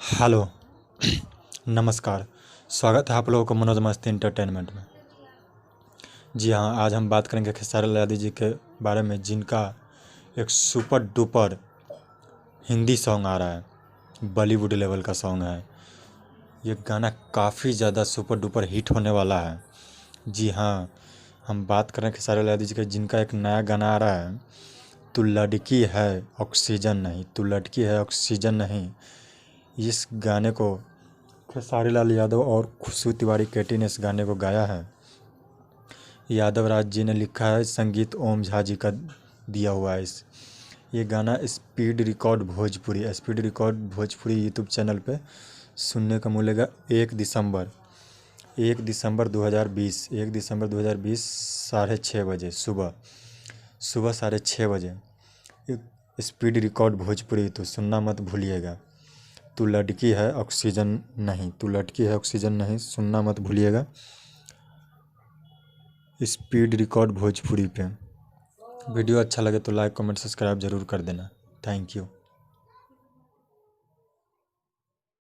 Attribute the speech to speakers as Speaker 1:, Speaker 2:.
Speaker 1: Hello. नमस्कार। स्वागत है आप लोगों को मनोज मस्ती इंटरटेनमेंट में। जी हाँ, आज हम बात करेंगे खेसारी लाल यादव जी के बारे में, जिनका एक सुपर डुपर हिंदी सॉन्ग आ रहा है, बॉलीवुड लेवल का सॉन्ग है। ये गाना काफ़ी ज़्यादा सुपर डुपर हिट होने वाला है। जी हाँ, हम बात करें खेसारी लाल यादव जी के, जिनका एक नया गाना आ रहा है, तू लड़की है ऑक्सीजन नहीं, तू लड़की है ऑक्सीजन नहीं। इस गाने को खेसारी लाल यादव और खुशबू तिवारी केटी ने इस गाने को गाया है। यादव राज जी ने लिखा है, संगीत ओम झा जी का दिया हुआ है। ये गाना speed record Bhojpuri YouTube channel पे सुनने को मिलेगा 1 दिसंबर 2020 6:30 बजे सुबह 6:30 बजे। स्पीड रिकॉर्ड भोजपुरी तो सुनना मत भूलिएगा। तू लड़की है ऑक्सीजन नहीं, तू लड़की है ऑक्सीजन नहीं, सुनना मत भूलिएगा। स्पीड रिकॉर्ड भोजपुरी पे। वीडियो अच्छा लगे तो लाइक कमेंट सब्सक्राइब ज़रूर कर देना। Thank you.